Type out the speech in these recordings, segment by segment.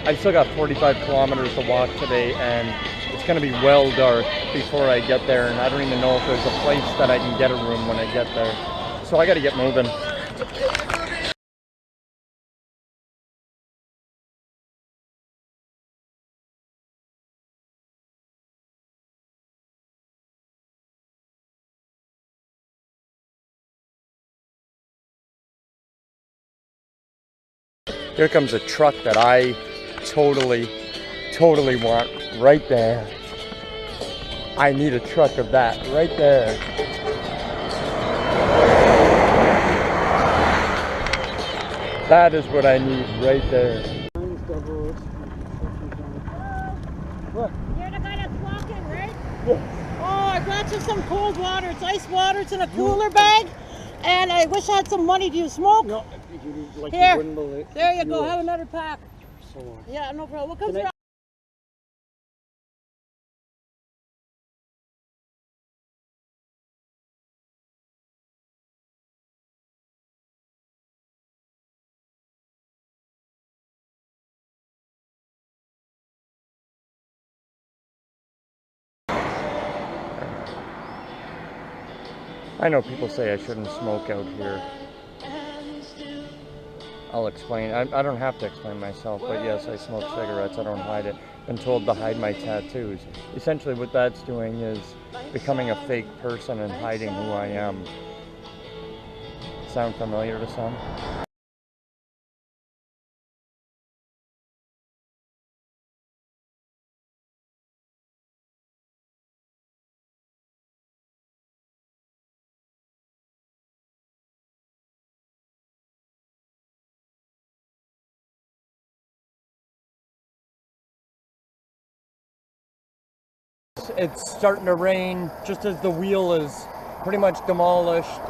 I've still got 45 kilometers to walk today, and it's going to be well dark before I get there, and I don't even know if there's a place that I can get a room when I get there. So I got to get moving. Here comes a truck that I totally want right there. I need a truck of that right there. That is what I need right there. What? You're the guy that's walking, right? Yes. Oh, I brought you some cold water. It's ice water. It's in a cooler bag. And I wish I had some money. Do you smoke? No, like here. You wouldn't believe. There you go. Have another pack. So long. Yeah, no problem. What comes around? I know people say I shouldn't smoke out here. I'll explain. I don't have to explain myself, but yes, I smoke cigarettes. I don't hide it. Been told to hide my tattoos. Essentially what that's doing is becoming a fake person and hiding who I am. Sound familiar to some? It's starting to rain just as the wheel is pretty much demolished.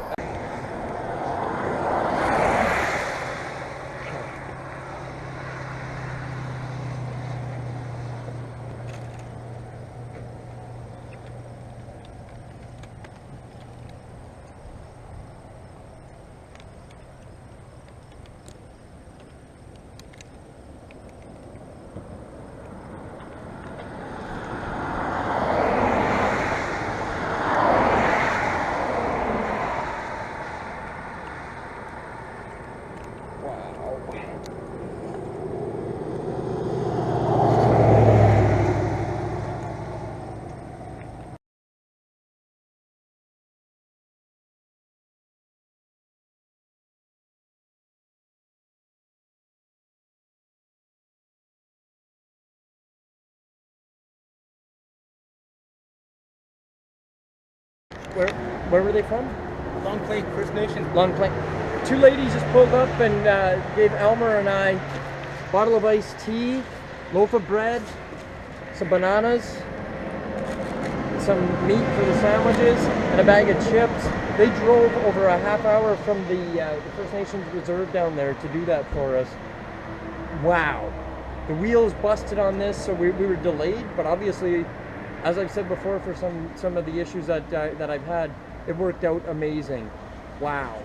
Where were they from? Long Plain First Nation. Long Plain. Two ladies just pulled up and gave Elmer and I a bottle of iced tea, loaf of bread, some bananas, some meat for the sandwiches, and a bag of chips. They drove over a half hour from the First Nations Reserve down there to do that for us. Wow. The wheels busted on this, so we were delayed, but obviously, as I've said before, for some of the issues that I've had, it worked out amazing. Wow.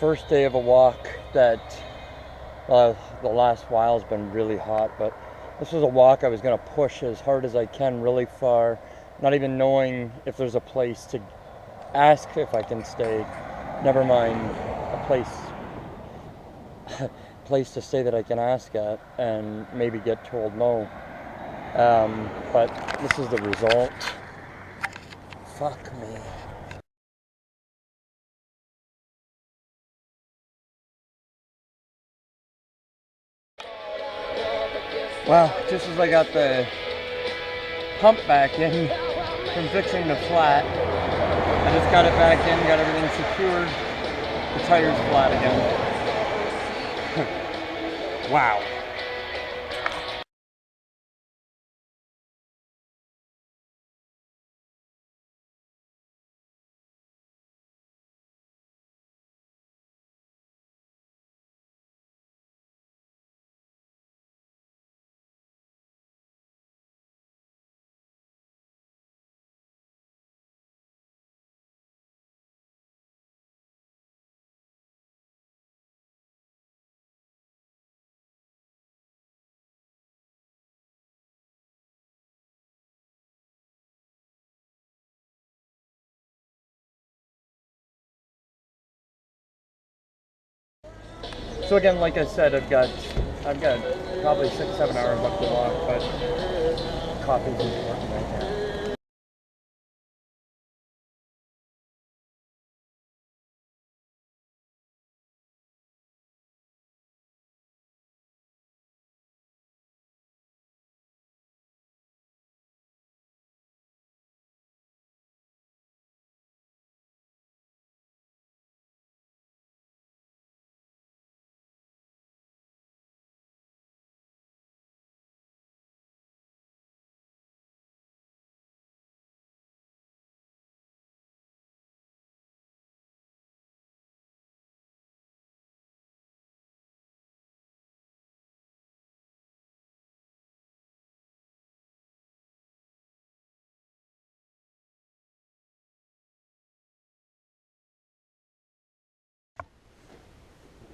first day of a walk that, the last while has been really hot, but this was a walk I was going to push as hard as I can really far, not even knowing if there's a place to ask if I can stay, never mind a place to stay that I can ask at and maybe get told no. But this is the result. Fuck me. Well, just as I got the pump back in from fixing the flat, I just got it back in, got everything secured, the tire's flat again. Wow. So again, like I said, I've got probably 6-7 hours left to walk, but coffee's important right now.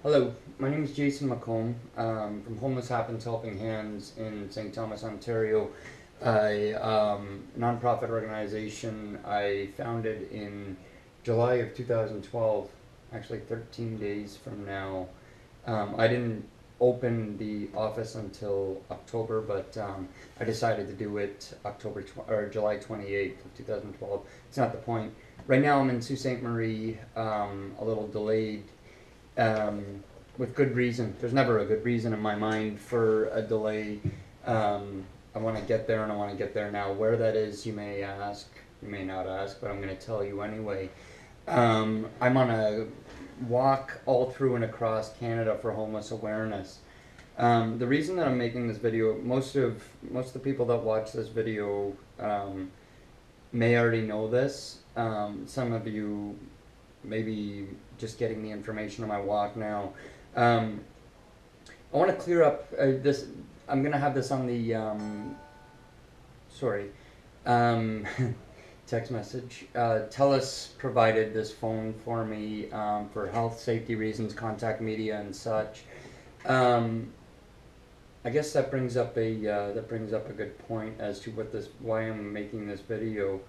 Hello, my name is Jason McComb from Homeless Happens Helping Hands in St. Thomas, Ontario. A non-profit organization I founded in July of 2012, actually 13 days from now. I didn't open the office until October, but I decided to do it July 28th of 2012. It's not the point. Right now I'm in Sault Ste. Marie, a little delayed. With good reason. There's never a good reason in my mind for a delay. I want to get there and I want to get there now. Where that is, you may ask, you may not ask, but I'm going to tell you anyway. I'm on a walk all through and across Canada for homeless awareness. The reason that I'm making this video, most of the people that watch this video may already know this. Some of you maybe just getting the information on my walk now. I want to clear up this. I'm going to have this on the text message. TELUS provided this phone for me for health safety reasons, contact media and such. I guess that brings up a good point as to why I'm making this video.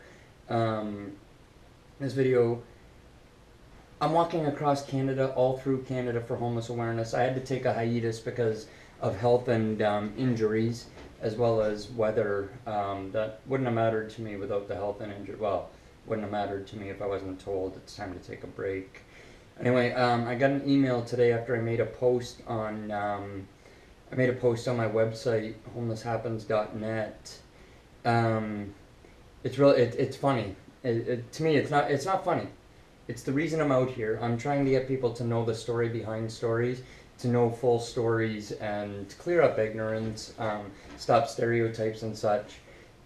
I'm walking across Canada, all through Canada for homeless awareness. I had to take a hiatus because of health and injuries, as well as weather. That wouldn't have mattered to me without the health and injury. Well, wouldn't have mattered to me if I wasn't told it's time to take a break. Anyway, I got an email today after I made a post on my website, homelesshappens.net. It's funny. To me, it's not funny. It's the reason I'm out here. I'm trying to get people to know the story behind stories, to know full stories, and to clear up ignorance, stop stereotypes and such.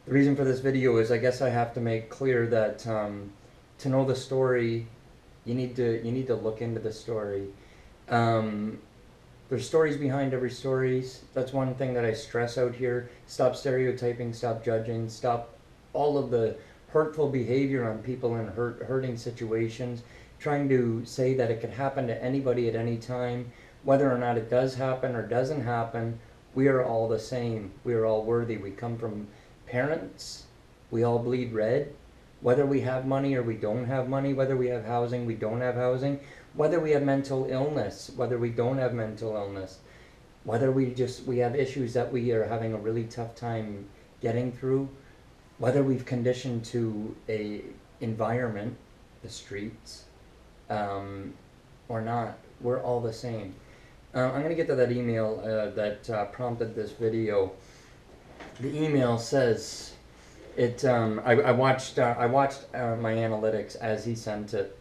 The reason for this video is I guess I have to make clear that to know the story, you need to look into the story. There's stories behind every story. That's one thing that I stress out here. Stop stereotyping, stop judging, stop all of the hurtful behavior on people in hurting situations. trying to say that it could happen to anybody at any time. Whether or not it does happen or doesn't happen, we are all the same. We are all worthy. We come from parents. We all bleed red. Whether we have money or we don't have money, whether we have housing, we don't have housing, whether we have mental illness, whether we don't have mental illness, whether we have issues that we are having a really tough time getting through, whether we've conditioned to a environment, the streets, or not, we're all the same. I'm going to get to that email that prompted this video. The email says, I watched my analytics as he sent it.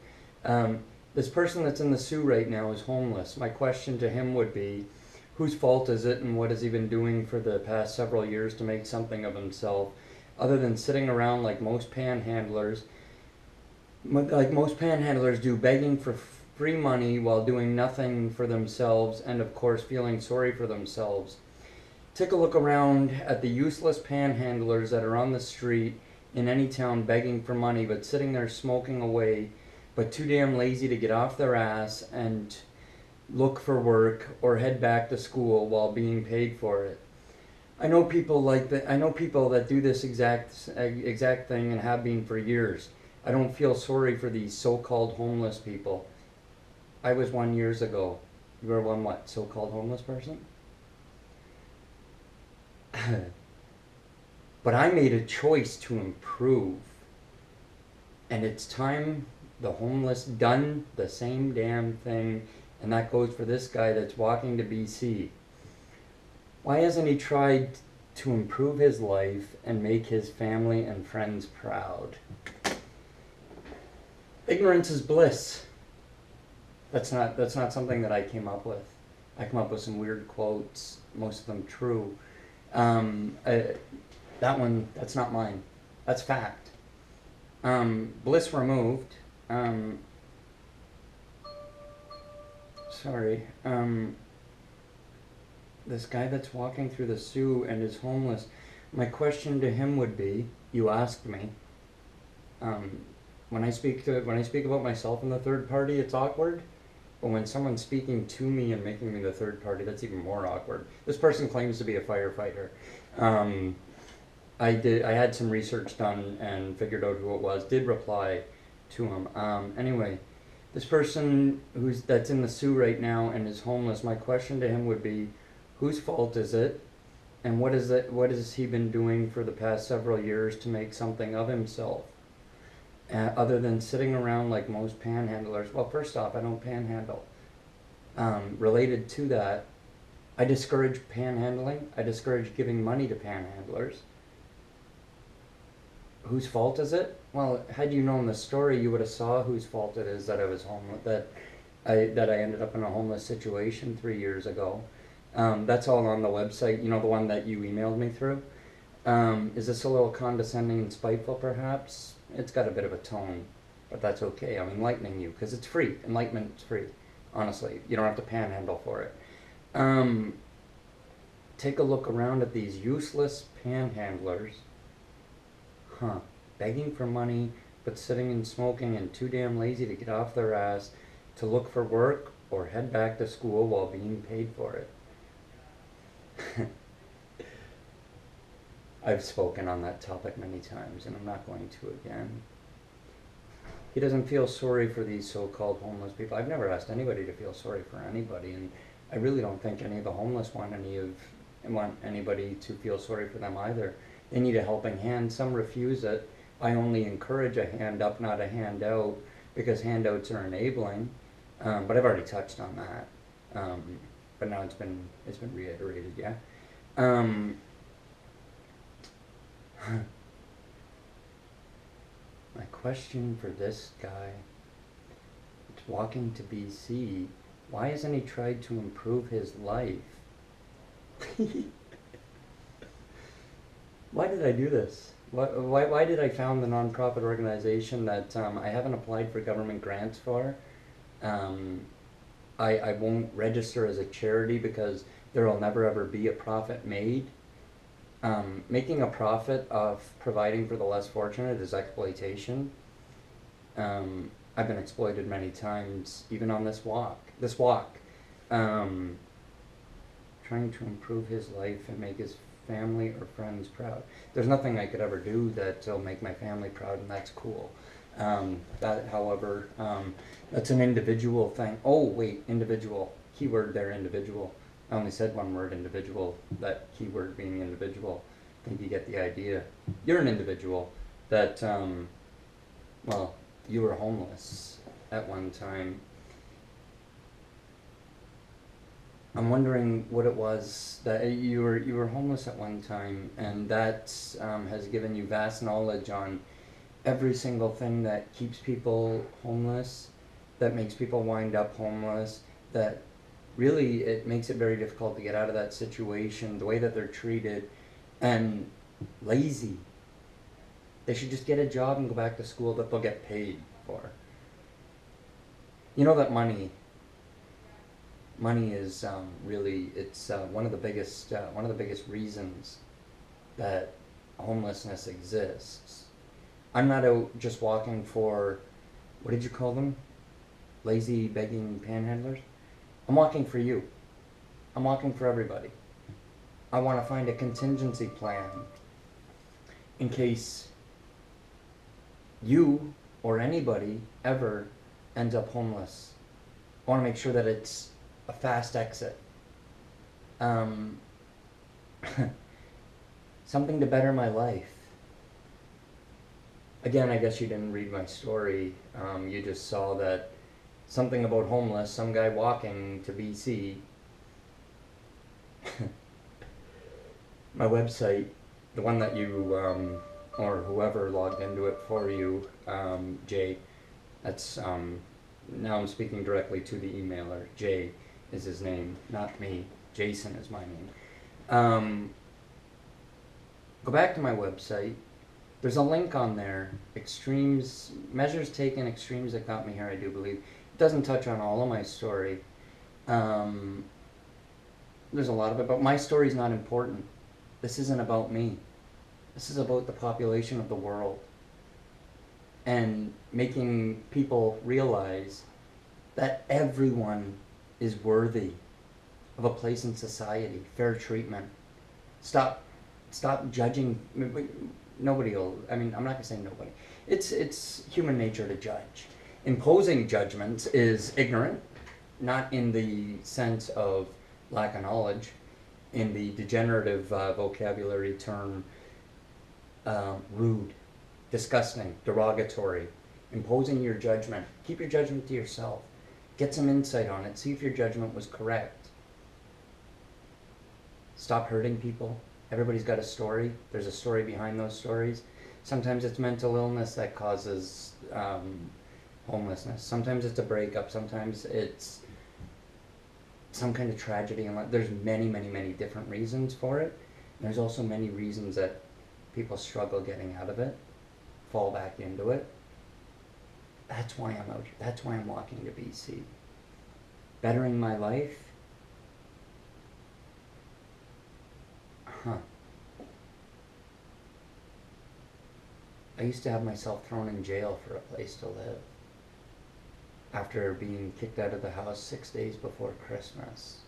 This person that's in the Sioux right now is homeless. My question to him would be, whose fault is it, and what has he been doing for the past several years to make something of himself, other than sitting around like most panhandlers do, begging for free money while doing nothing for themselves, and of course feeling sorry for themselves. Take a look around at the useless panhandlers that are on the street in any town begging for money, but sitting there smoking away, but too damn lazy to get off their ass and look for work or head back to school while being paid for it. I know people that do this exact thing and have been for years. I don't feel sorry for these so-called homeless people. I was one years ago. You were one what? So-called homeless person? But I made a choice to improve. And it's time the homeless done the same damn thing. And that goes for this guy that's walking to BC. Why hasn't he tried to improve his life and make his family and friends proud? Ignorance is bliss. That's not something that I came up with. I come up with some weird quotes, most of them true. That one, that's not mine. That's fact. Bliss removed. This guy that's walking through the Sioux and is homeless, my question to him would be, you asked me, when I speak about myself in the third party, it's awkward. But when someone's speaking to me and making me the third party, that's even more awkward. This person claims to be a firefighter. I had some research done and figured out who it was. Did reply to him. Anyway, this person that's in the Sioux right now and is homeless, my question to him would be, whose fault is it? And what has he been doing for the past several years to make something of himself? Other than sitting around like most panhandlers. Well, first off, I don't panhandle. Related to that, I discourage panhandling. I discourage giving money to panhandlers. Whose fault is it? Well, had you known the story, you would have saw whose fault it is that I was homeless, that I ended up in a homeless situation 3 years ago. That's all on the website, you know, the one that you emailed me through. Is this a little condescending and spiteful, perhaps? It's got a bit of a tone, but that's okay. I'm enlightening you, because it's free. Enlightenment's free, honestly. You don't have to panhandle for it. Take a look around at these useless panhandlers. Begging for money, but sitting and smoking and too damn lazy to get off their ass to look for work or head back to school while being paid for it. I've spoken on that topic many times, and I'm not going to again. He doesn't feel sorry for these so-called homeless people. I've never asked anybody to feel sorry for anybody, and I really don't think any of the homeless want anybody to feel sorry for them either. They need a helping hand. Some refuse it. I only encourage a hand up, not a handout, because handouts are enabling. But I've already touched on that. But now it's been reiterated, yeah. My question for this guy, it's walking to BC, why hasn't he tried to improve his life? Why did I do this? Why did I found the nonprofit organization that I haven't applied for government grants for? I won't register as a charity because there will never ever be a profit made. Making a profit of providing for the less fortunate is exploitation. I've been exploited many times, even on this walk. This walk, trying to improve his life and make his family or friends proud. There's nothing I could ever do that'll make my family proud, and that's cool. That, however, that's an individual thing. Oh, wait, individual. Keyword there, individual. I only said one word, individual. That keyword being individual. I think you get the idea. You're an individual that, well, you were homeless at one time. I'm wondering what it was that you were homeless at one time, and that has given you vast knowledge on every single thing that keeps people homeless, that makes people wind up homeless, that really it makes it very difficult to get out of that situation, the way that they're treated, and lazy. They should just get a job and go back to school that they'll get paid for. You know that money is really, it's one of the biggest reasons that homelessness exists. I'm not out just walking for, what did you call them? Lazy begging panhandlers? I'm walking for you. I'm walking for everybody. I want to find a contingency plan in case you or anybody ever ends up homeless. I want to make sure that it's a fast exit. Something to better my life. Again, I guess you didn't read my story. You just saw that something about homeless, some guy walking to BC. My website, the one that you, or whoever logged into it for you, Jay, that's, now I'm speaking directly to the emailer. Jay is his name, not me. Jason is my name. Go back to my website. There's a link on there, extremes, measures taken, extremes that got me here, I do believe. It doesn't touch on all of my story. There's a lot of it, but my story's not important. This isn't about me. This is about the population of the world. And making people realize that everyone is worthy of a place in society, fair treatment. Stop judging. Nobody will, I mean, I'm not gonna say nobody. It's human nature to judge. Imposing judgments is ignorant, not in the sense of lack of knowledge, in the degenerative vocabulary term, rude, disgusting, derogatory. Imposing your judgment. Keep your judgment to yourself. Get some insight on it. See if your judgment was correct. Stop hurting people. Everybody's got a story. There's a story behind those stories. Sometimes it's mental illness that causes homelessness. Sometimes it's a breakup. Sometimes it's some kind of tragedy. And there's many, many, many different reasons for it. And there's also many reasons that people struggle getting out of it, fall back into it. That's why I'm out here. That's why I'm walking to BC. Bettering my life. I used to have myself thrown in jail for a place to live after being kicked out of the house 6 days before Christmas.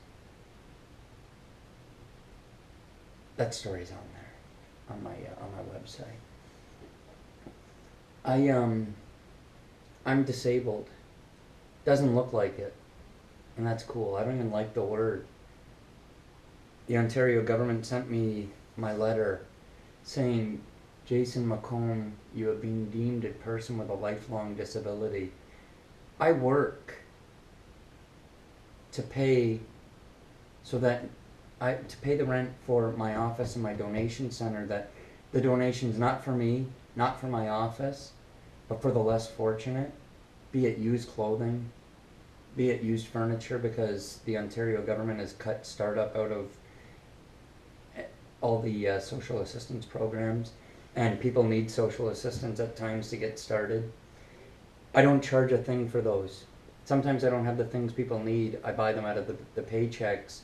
That story's on there, on my website. I'm disabled. Doesn't look like it, and that's cool. I don't even like the word. The Ontario government sent me my letter saying, Jason McComb, you have been deemed a person with a lifelong disability. I work to pay to pay the rent for my office and my donation center, that the donation's not for me, not for my office, but for the less fortunate, be it used clothing, be it used furniture, because the Ontario government has cut startup out of all the social assistance programs, and people need social assistance at times to get started. I don't charge a thing for those. Sometimes I don't have the things people need. I buy them out of the paychecks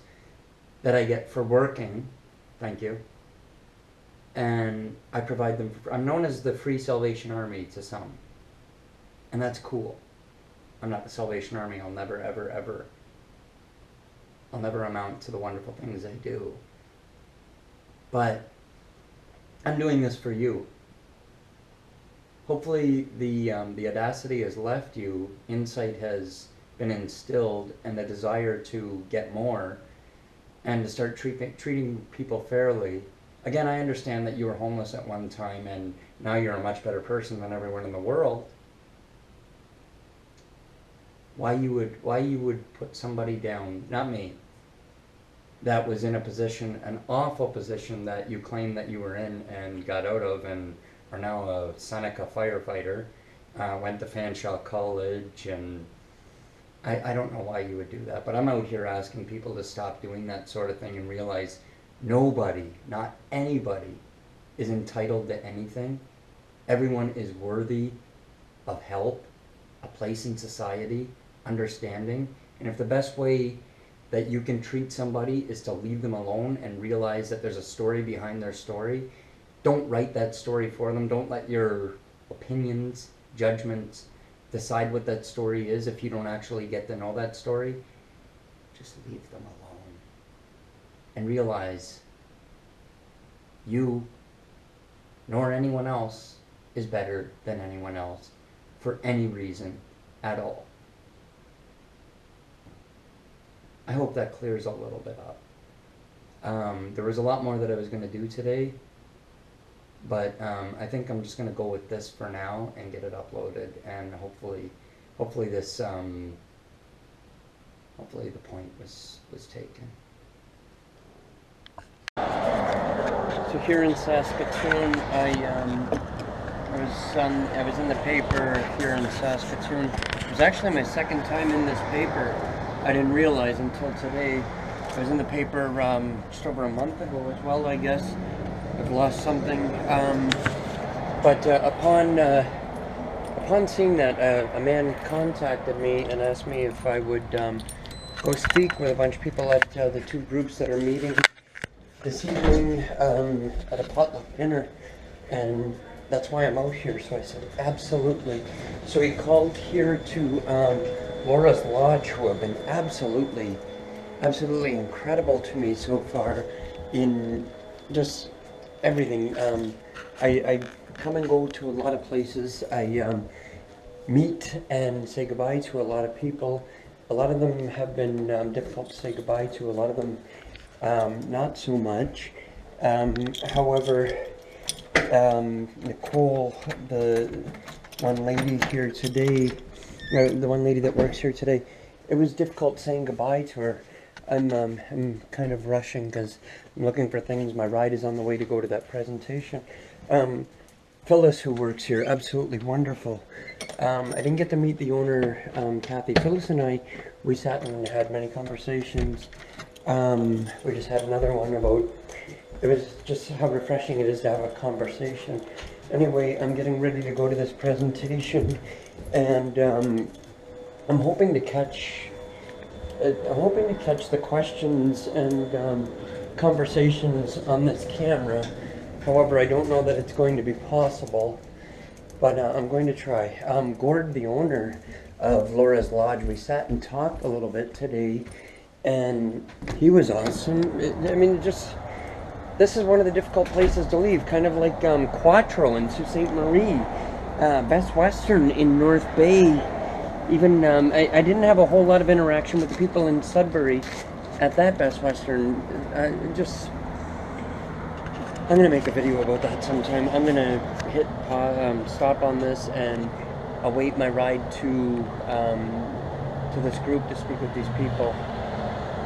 that I get for working. Thank you. And I provide them. I'm known as the Free Salvation Army to some. And that's cool. I'm not the Salvation Army. I'll never, ever, ever. I'll never amount to the wonderful things I do. But I'm doing this for you. Hopefully the audacity has left you, insight has been instilled, and the desire to get more and to start treating people fairly. Again, I understand that you were homeless at one time and now you're a much better person than everyone in the world. Why you would put somebody down, not me, that was in a position, an awful position that you claimed that you were in and got out of and are now a Seneca firefighter, went to Fanshawe College, and I don't know why you would do that, but I'm out here asking people to stop doing that sort of thing and realize nobody, not anybody, is entitled to anything. Everyone is worthy of help, a place in society, understanding, and if the best way that you can treat somebody is to leave them alone and realize that there's a story behind their story, don't write that story for them. Don't let your opinions, judgments, decide what that story is if you don't actually get to know that story. Just leave them alone. And realize you, nor anyone else, is better than anyone else for any reason at all. I hope that clears a little bit up. There was a lot more that I was going to do today, but I think I'm just going to go with this for now and get it uploaded, and hopefully this, hopefully the point was taken. So here in Saskatoon, I was in the paper here in Saskatoon. It was actually my second time in this paper. I didn't realize until today. I was in the paper just over a month ago as well, I guess. I've lost something. But upon seeing that, a man contacted me and asked me if I would go speak with a bunch of people at the two groups that are meeting this evening at a potluck dinner, and that's why I'm out here. So I said, absolutely. So he called here to Laura's Lodge, who have been absolutely incredible to me so far in just everything. I come and go to a lot of places. I meet and say goodbye to a lot of people. A lot of them have been difficult to say goodbye to. A lot of them not so much. However, Nicole, the one lady here today, the one lady that works here today, it was difficult saying goodbye to her. I'm kind of rushing because I'm looking for things. My ride is on the way to go to that presentation. Phyllis, who works here, absolutely wonderful. I didn't get to meet the owner, Kathy. Phyllis and I, we sat and had many conversations. We just had another one about, it was just how refreshing it is to have a conversation. Anyway, I'm getting ready to go to this presentation, and I'm hoping to catch the questions and conversations on this camera. However, I don't know that it's going to be possible, but I'm going to try. Gord, the owner of Laura's Lodge, we sat and talked a little bit today, and he was awesome. This is one of the difficult places to leave, kind of like Quattro in Sault Ste. Marie, Best Western in North Bay. Even I didn't have a whole lot of interaction with the people in Sudbury at that Best Western. I'm gonna make a video about that sometime. I'm gonna hit stop on this and await my ride to this group to speak with these people.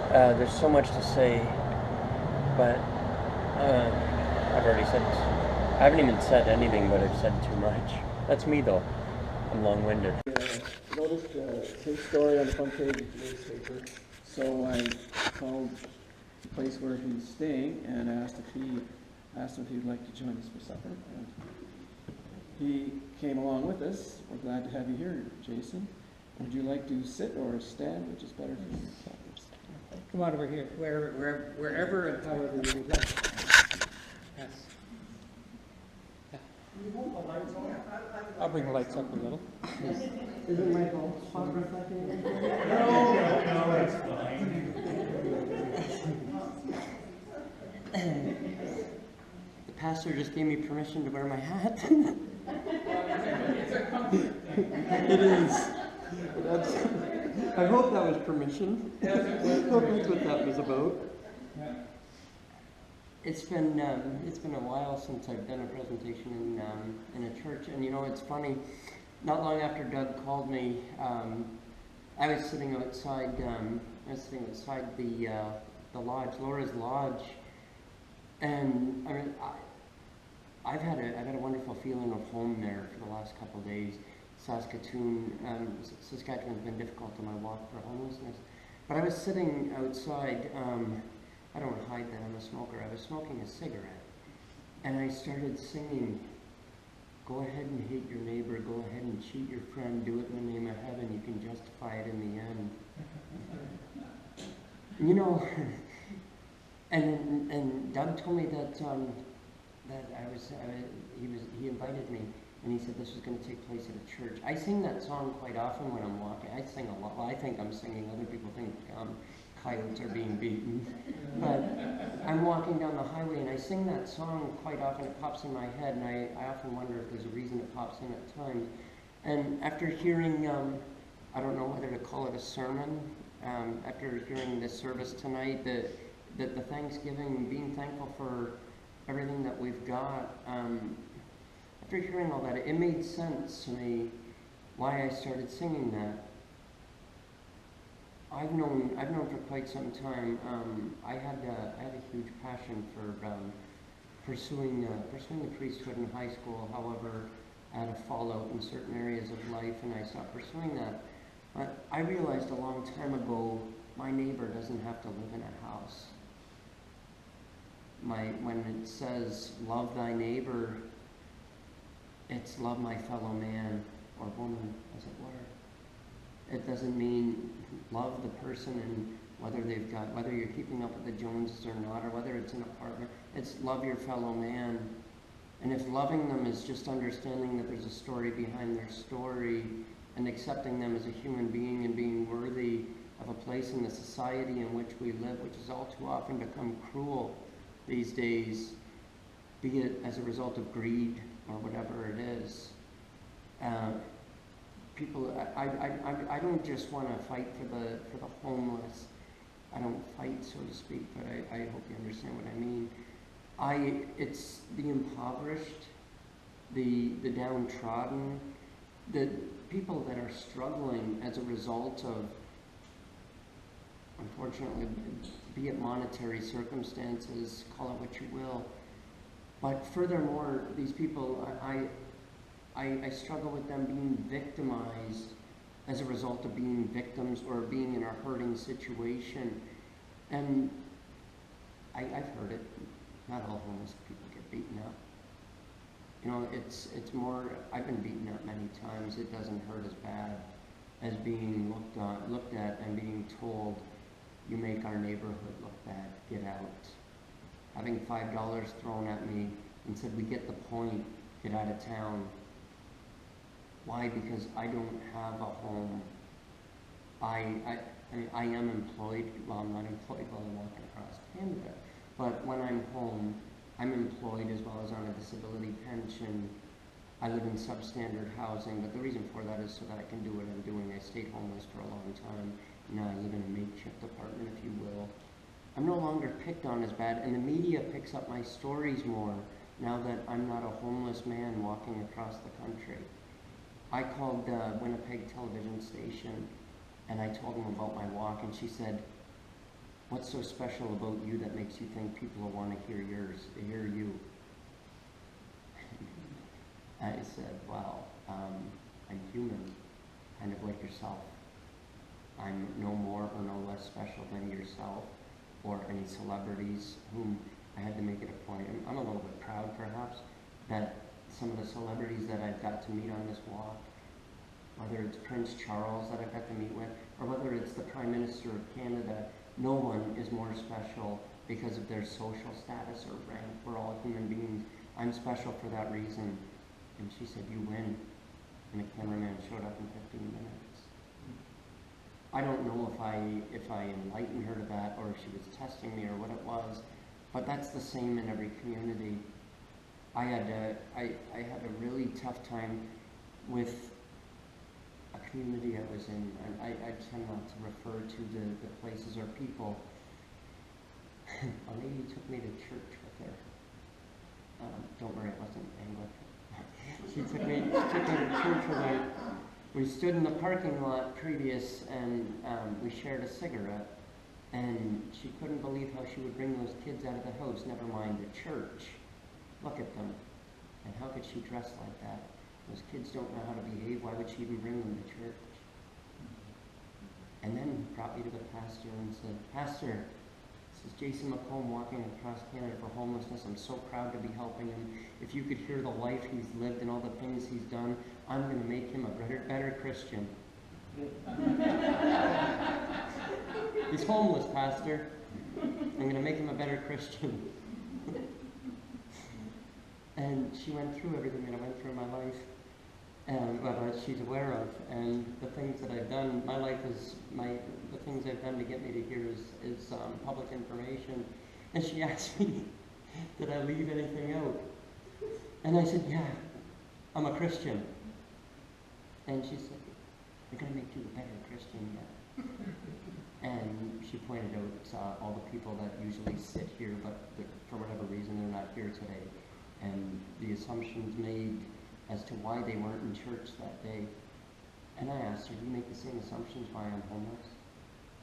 There's so much to say, but I've already said. I haven't even said anything, but I've said too much. That's me though. I'm long-winded. Noticed his story on the front page of today's paper, so I called the place where he's staying and asked him if he'd like to join us for supper. And he came along with us. We're glad to have you here, Jason. Would you like to sit or stand, which is better for you? Come on over here, wherever and however you would like. Yes. Yeah. bring the lights up a little. Isn't my bald spot reflecting it? No, it's fine. The pastor just gave me permission to wear my hat. It is. I hope that was permission. I hope that's what that was about. It's been a while since I've done a presentation in a church, and you know, it's funny. Not long after Doug called me, I was sitting outside. The lodge, Laura's lodge, and I mean, I've had a wonderful feeling of home there for the last couple of days. Saskatchewan's been difficult on my walk for homelessness, but I was sitting outside. I don't want to hide that I'm a smoker. I was smoking a cigarette, and I started singing, "Go ahead and hate your neighbor, go ahead and cheat your friend, do it in the name of heaven, you can justify it in the end." You know, and Doug told me that he invited me, and he said this was going to take place at a church. I sing that song quite often when I'm walking. I sing a lot. Well, I think I'm singing. Other people think coyotes are being beaten. But I'm walking down the highway, and I sing that song quite often. It pops in my head, and I often wonder if there's a reason it pops in at times. And after hearing, I don't know whether to call it a sermon, after hearing this service tonight, the Thanksgiving, being thankful for everything that we've got, after hearing all that, it made sense to me why I started singing that. I've known for quite some time. I had a huge passion for pursuing the priesthood in high school. However, I had a fallout in certain areas of life, and I stopped pursuing that. But I realized a long time ago, my neighbor doesn't have to live in a house. When it says, love thy neighbor, it's love my fellow man or woman, as it were. It doesn't mean love the person and whether you're keeping up with the Joneses or not, or whether it's an apartment. It's love your fellow man. And if loving them is just understanding that there's a story behind their story, and accepting them as a human being and being worthy of a place in the society in which we live, which is all too often become cruel these days, be it as a result of greed or whatever it is. I don't just want to fight for the homeless. I don't fight, so to speak, but I hope you understand what I mean. It's the impoverished, the downtrodden, the people that are struggling as a result of, unfortunately, be it monetary circumstances, call it what you will. But furthermore, these people, I struggle with them being victimized as a result of being victims or being in a hurting situation. And I've heard it. Not all homeless people get beaten up. You know, it's more, I've been beaten up many times. It doesn't hurt as bad as being looked at and being told, you make our neighborhood look bad, get out. Having $5 thrown at me and said, we get the point, get out of town. Why? Because I don't have a home. I am employed. Well, I'm not employed while I'm walking across Canada. But when I'm home, I'm employed as well as on a disability pension. I live in substandard housing, but the reason for that is so that I can do what I'm doing. I stayed homeless for a long time. Now I live in a makeshift apartment, if you will. I'm no longer picked on as bad, and the media picks up my stories more now that I'm not a homeless man walking across the country. I called the Winnipeg television station, and I told them about my walk, and she said, what's so special about you that makes you think people will want to hear you? I said, well, I'm human, kind of like yourself. I'm no more or no less special than yourself or any celebrities whom I had to make it a point. I'm a little bit proud, perhaps, that some of the celebrities that I've got to meet on this walk, whether it's Prince Charles that I've got to meet with, or whether it's the Prime Minister of Canada, no one is more special because of their social status or rank. We're all human beings. I'm special for that reason. And she said, you win. and the cameraman showed up in 15 minutes. I don't know if I enlightened her to that or if she was testing me or what it was, but that's the same in every community. I had a really tough time with a community I was in, and I tend not to refer to the places or people. A lady took me to church with her. Don't worry, it wasn't Anglican. She took me to church with her. We stood in the parking lot previous, and we shared a cigarette. And she couldn't believe how she would bring those kids out of the house, never mind the church. Look at them. And how could she dress like that? Those kids don't know how to behave. Why would she even bring them to church? And then he brought me to the pastor and said, Pastor, this is Jason McComb walking across Canada for homelessness. I'm so proud to be helping him. If you could hear the life he's lived and all the things he's done, I'm going to make him a better Christian. He's homeless, Pastor. I'm going to make him a better Christian. And she went through everything that I went through in my life, and that she's aware of, and the things that I've done. My life is the things I've done to get me to here is public information. And she asked me, did I leave anything out? And I said, yeah, I'm a Christian. And she said, we're going to make you a better Christian yet. And she pointed out all the people that usually sit here, but for whatever reason they're not here today. And the assumptions made as to why they weren't in church that day. And I asked her, do you make the same assumptions why I'm homeless?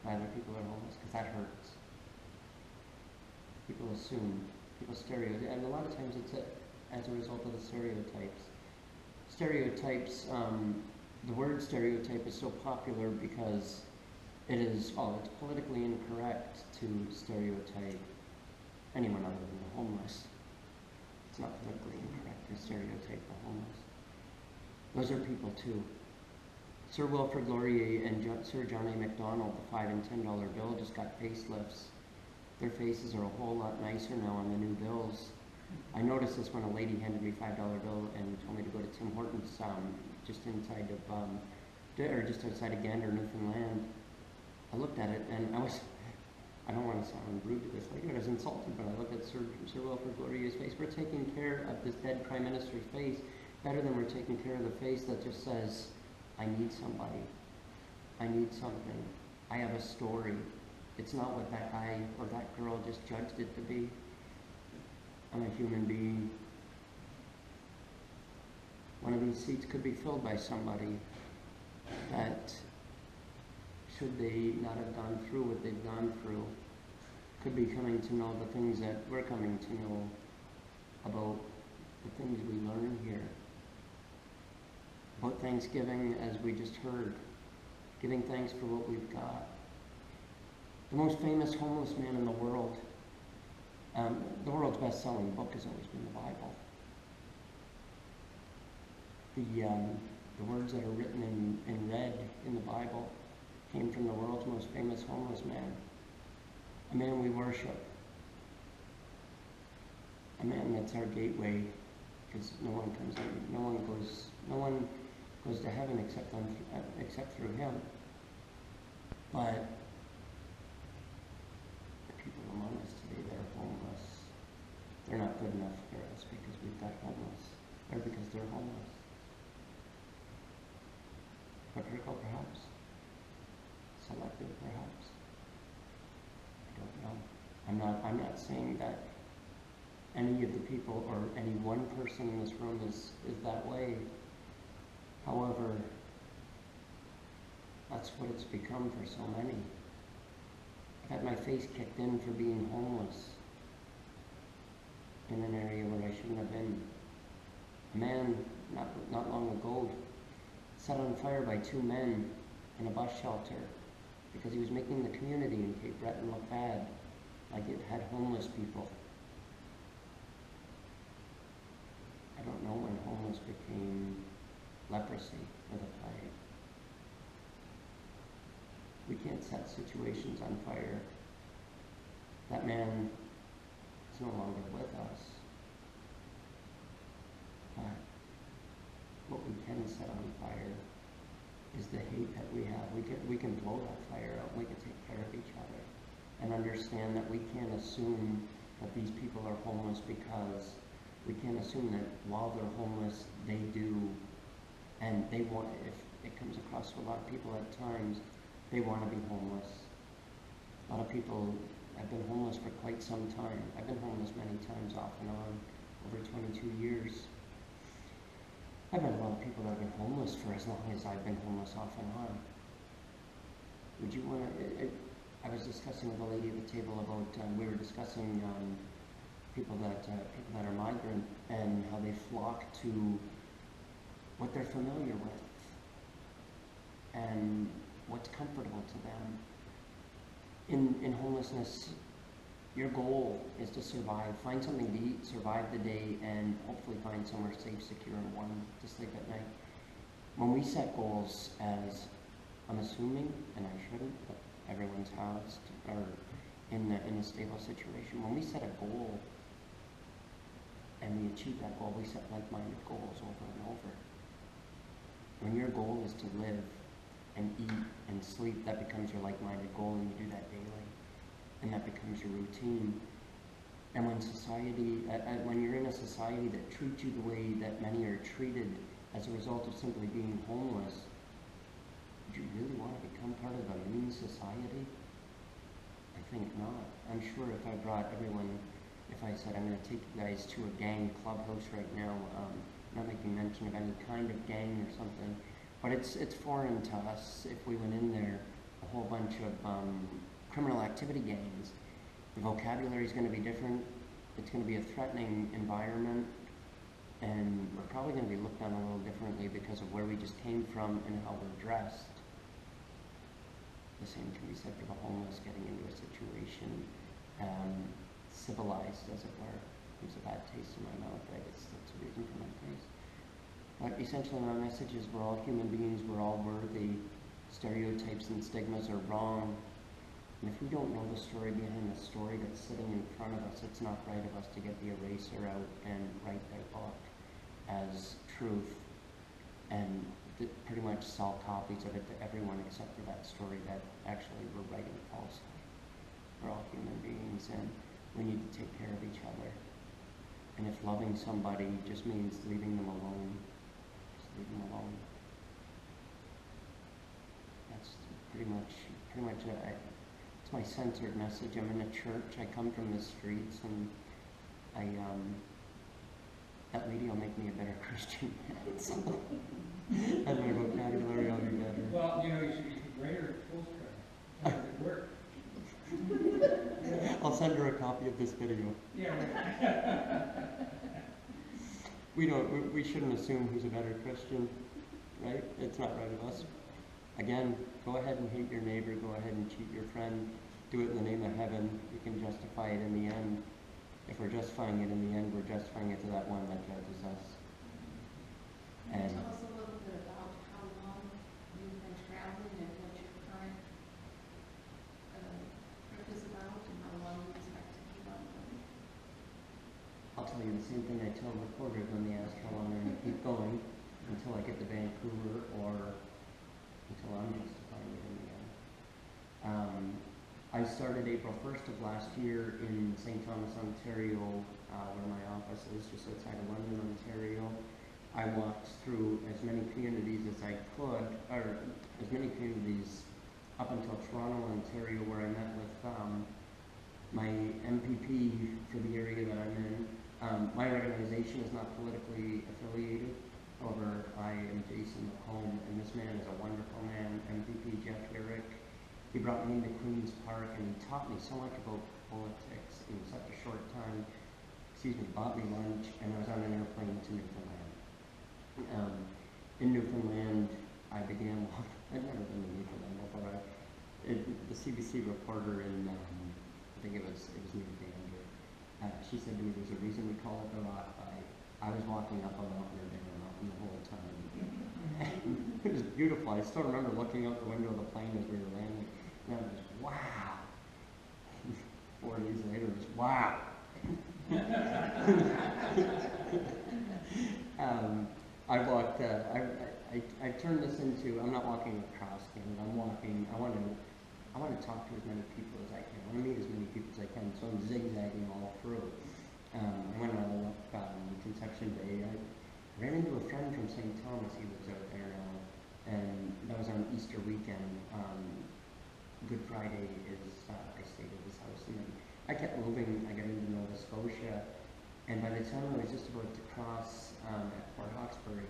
Why other people are homeless? Because that hurts. People assume, people stereotype, and a lot of times it's as a result of the stereotypes. Stereotypes, the word stereotype is so popular because it's politically incorrect to stereotype anyone other than the homeless. It's not politically incorrect to stereotype the homeless. Those are people too. Sir Wilfrid Laurier and Sir John A. Macdonald, the $5 and $10 bill, just got facelifts. Their faces are a whole lot nicer now on the new bills. I noticed this when a lady handed me a $5 bill and told me to go to Tim Hortons, just inside of, just outside of Gander, Newfoundland. I looked at it and I don't want to sound rude to this lady, I was insulted, but I looked at Sir Wilfrid Laurier's face. We're taking care of this dead Prime Minister's face better than we're taking care of the face that just says, I need somebody. I need something. I have a story. It's not what that guy or that girl just judged it to be. I'm a human being. One of these seats could be filled by somebody that, should they not have gone through what they've gone through, could be coming to know the things that we're coming to know about the things we learn here. About Thanksgiving, as we just heard, giving thanks for what we've got. The most famous homeless man in the world, the world's best-selling book has always been the Bible. The words that are written in red in the Bible came from the world's most famous homeless man, a man we worship, a man that's our gateway, because no one comes in, no one goes to heaven except through him. But the people among us today that are homeless, they're not good enough for us because we've got homeless, or because they're homeless. Hypocritical, perhaps. Selective, perhaps. I don't know. I'm not saying that any of the people or any one person in this room is that way. However, that's what it's become for so many. I've had my face kicked in for being homeless in an area where I shouldn't have been. A man, not long ago, set on fire by two men in a bus shelter because he was making the community in Cape Breton look bad, like it had homeless people. I don't know when homeless became leprosy or the plague. We can't set situations on fire. That man is no longer with us. But what we can can set on fire is the hate that we have. We can blow that fire out. We can take care of each other and understand that we can't assume that these people are homeless because we can't assume that while they're homeless, they do, and they want, if it comes across to a lot of people at times, they want to be homeless. A lot of people have been homeless for quite some time. I've been homeless many times off and on, over 22 years. I've met a lot of people that have been homeless for as long as I've been homeless off and on. Would you want to, I was discussing with a lady at the table about, we were discussing people that are migrant and how they flock to what they're familiar with and what's comfortable to them. In homelessness, your goal is to survive, find something to eat, survive the day, and hopefully find somewhere safe, secure, and warm to sleep at night. When we set goals as, I'm assuming, and I shouldn't, but everyone's housed or in a stable situation, when we set a goal and we achieve that goal, we set like-minded goals over and over. When your goal is to live and eat and sleep, that becomes your like-minded goal, and you do that daily. And that becomes your routine. And when society, when you're in a society that treats you the way that many are treated as a result of simply being homeless, do you really want to become part of a mean society? I think not. I'm sure if I brought everyone, if I said I'm going to take you guys to a gang clubhouse right now, not making mention of any kind of gang or something, but it's foreign to us. If we went in there, a whole bunch of criminal activity gangs, the vocabulary is going to be different. It's going to be a threatening environment, and we're probably going to be looked on a little differently because of where we just came from and how we're dressed. The same can be said for the homeless getting into a situation, civilized as it were. There's a bad taste in my mouth. I guess that's the reason for my face. But essentially my message is we're all human beings, we're all worthy. Stereotypes and stigmas are wrong. And if we don't know the story behind the story that's sitting in front of us, it's not right of us to get the eraser out and write their book as truth and pretty much sell copies of it to everyone except for that story that actually we're writing falsely. We're all human beings and we need to take care of each other. And if loving somebody just means leaving them alone, just leave them alone. That's pretty much it. It's my centered message. I'm in a church. I come from the streets, and that lady will make me a better Christian. And my vocabulary will be better. Well, you should be greater postcard. It work. I'll send her a copy of this video. Yeah. We shouldn't assume who's a better Christian, right? It's not right of us. Again, go ahead and hate your neighbor, go ahead and cheat your friend, do it in the name of heaven. You can justify it in the end. If we're justifying it in the end, we're justifying it to that one that judges us. And tell us a little bit about how long you've been traveling and what your current trip is about and how long you expect to keep on going. I'll tell you the same thing I tell reporters when they ask how long I'm going to keep going, until I get to Vancouver or until I'm justifying it in the end. I started April 1st of last year in St. Thomas, Ontario, where my office is, just outside of London, Ontario. I walked through as many communities as I could, or as many communities up until Toronto, Ontario, where I met with my MPP for the area that I'm in. My organization is not politically affiliated. However, I am Jason McComb, and this man is a wonderful man, MPP Jeff Herrick. He brought me into Queen's Park, and he taught me so much about politics in such a short time. Bought me lunch, and I was on an airplane to Newfoundland. In Newfoundland, I began walking. I'd never been to Newfoundland before. The CBC reporter in, I think it was New Vander, she said to me, "There's a reason we call it the Rock Fight." I was walking up a mountain or down a mountain the whole time. And it was beautiful. I still remember looking out the window of the plane as we were landing, and I was just, wow. 4 days later, it was wow. I walked, I turned this into, I'm not walking across Canada, I'm walking, I want to talk to as many people as I can. I want to meet as many people as I can, so I'm zigzagging all through. I went all up Conception Bay. I ran into a friend from St. Thomas, he lives out there now, and that was on Easter weekend. Good Friday is, I stayed at his house, and then I kept moving. I got into Nova Scotia, and by the time I was just about to cross at Port Hawkesbury,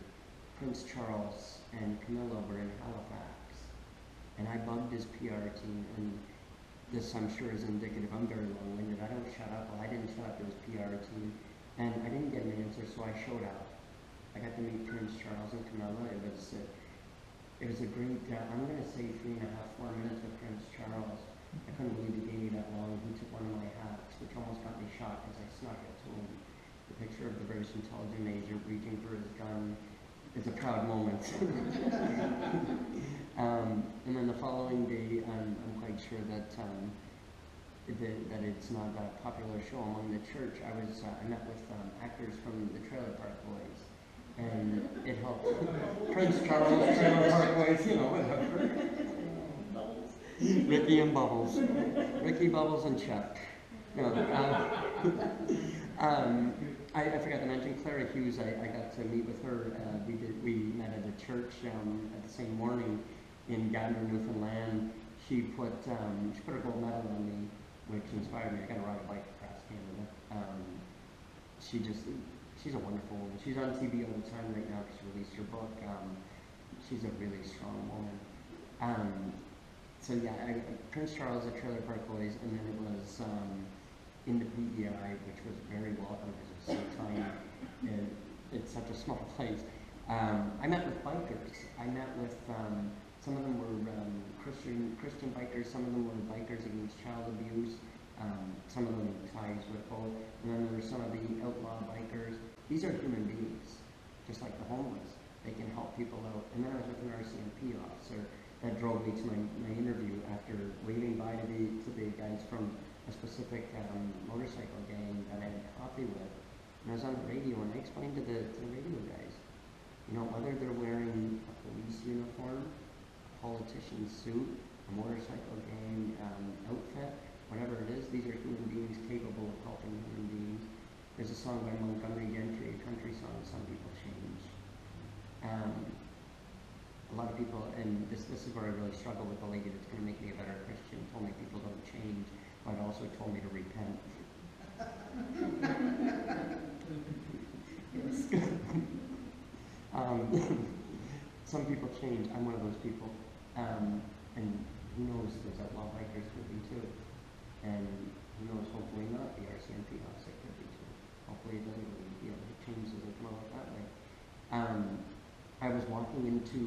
Prince Charles and Camilla were in Halifax, and I bugged his PR team, and this I'm sure is indicative, I'm very long-winded, I don't shut up. Well, I didn't shut up to his PR team, and I didn't get an answer, so I showed up. I got to meet Prince Charles and Camilla. It was a great, I'm going to say 3.5, 4 minutes with Prince Charles. I couldn't believe he gave me that long. He took one of my hats, which almost got me shot as I snuck it to him. The picture of the British intelligence agent reaching for his gun is a proud moment. And then the following day, I'm quite sure that that it's not a popular show among the church. I met with actors from the Trailer Park Boys, and it helped. Prince Charles, Trailer Park Boys, you know, whatever. Ricky and Bubbles, Ricky, Bubbles, and Chuck. No, I forgot to mention Clara Hughes. I got to meet with her. We met at a church at the same morning in Gardner, Newfoundland. She put a gold medal on me, which inspired me. I got to ride a bike across Canada. She's a wonderful woman. She's on TV all the time right now because she released her book. She's a really strong woman. So yeah, Prince Charles at Trailer Park Boys, and then it was in the PEI, which was very welcome because it's so tiny and it's such a small place. I met with bikers. I met with some of them were Christian bikers. Some of them were bikers against child abuse. Some of them ties with both. And then there were some of the outlaw bikers. These are human beings, just like the homeless. They can help people out. And then I was with an RCMP officer that drove me to my interview after waving bye to the guys from a specific motorcycle gang that I had coffee with. And I was on the radio, and I explained to the radio guys, you know, whether they're wearing a police uniform, a politician's suit, a motorcycle gang outfit, whatever it is, these are human beings capable of helping human beings. There's a song by Montgomery Gentry, a country song, Some People Change. A lot of people, and this is where I really struggle with the lady that's going to make me a better Christian, told me people don't change, but also told me to repent. Some people change. I'm one of those people. And who knows, those outlaw bikers could be too. And who knows, hopefully not, the RCMP officer could be too. Hopefully it doesn't really, the change doesn't come out that way. I was walking into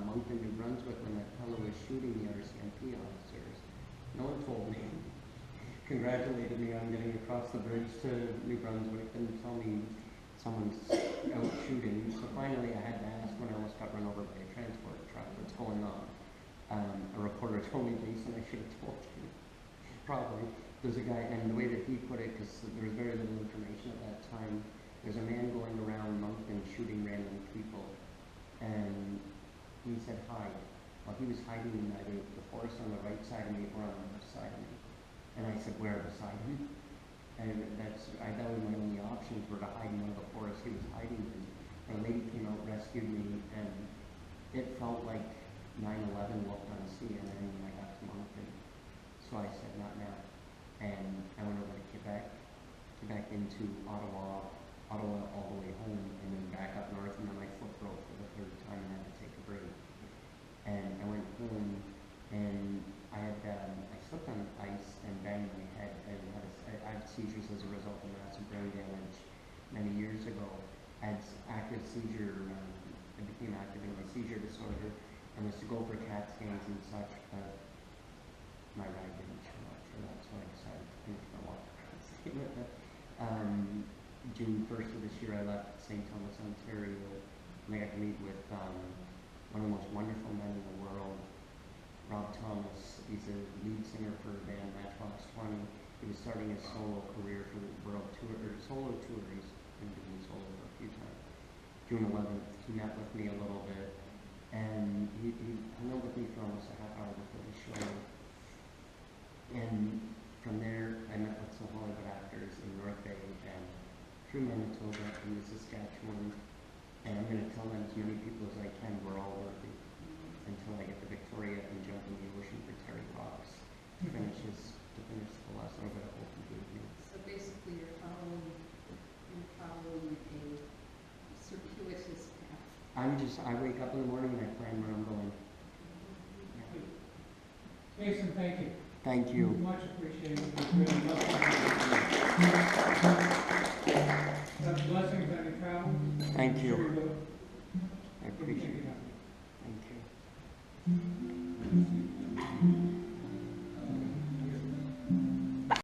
Moncton, New Brunswick when that fellow was shooting the RCMP officers. No one told me. Congratulated me on getting across the bridge to New Brunswick, and told me someone's out shooting. So finally I had to ask when I almost got run over by a transport truck, what's going on? A reporter told me, Jason, I should have told you. Probably. There's a guy, and the way that he put it, because there was very little information at that time, there's a man going around Moncton shooting random people. And he said hide. Well, he was hiding in either the forest on the right side of me or on the left side of me. And I said, where beside him? And I thought my only options were to hide in one of the forests he was hiding in. And a lady came out, rescued me, and it felt like 9/11 looked on CNN when I got to Moncton. So I said, not now. And I went over to Quebec into Ottawa all the way home, and then back up north, and then my foot broke for the third time and I had to take a break. And I went home, and I slipped on ice and banged my head, and I had seizures as a result of massive brain damage many years ago. I had active seizure, I became active in my seizure disorder, and was to go for CAT scans and such, but my ride didn't show up for that, so I decided to finish my walk across Canada. June 1st of this year, I left St. Thomas, Ontario, and I got to meet with one of the most wonderful men in the world, Rob Thomas. He's a lead singer for the band Matchbox 20. He was starting his solo career for the world tour, or solo tour. He's been doing solo for a few times. June 11th, he met with me a little bit, And he hung out with me for almost a half hour before the show. And from there, I met with some Hollywood actors in North Bay and through Manitoba and Saskatchewan. And I'm going to tell them as many people as I can we're all worthy until I get to Victoria and jump in the ocean for Terry Fox to finish the last little bit of hope he gave me. So basically you're following a circuitous path. I wake up in the morning and I plan where I'm going. Jason, thank you. Thank you. Much appreciated. It's really helpful.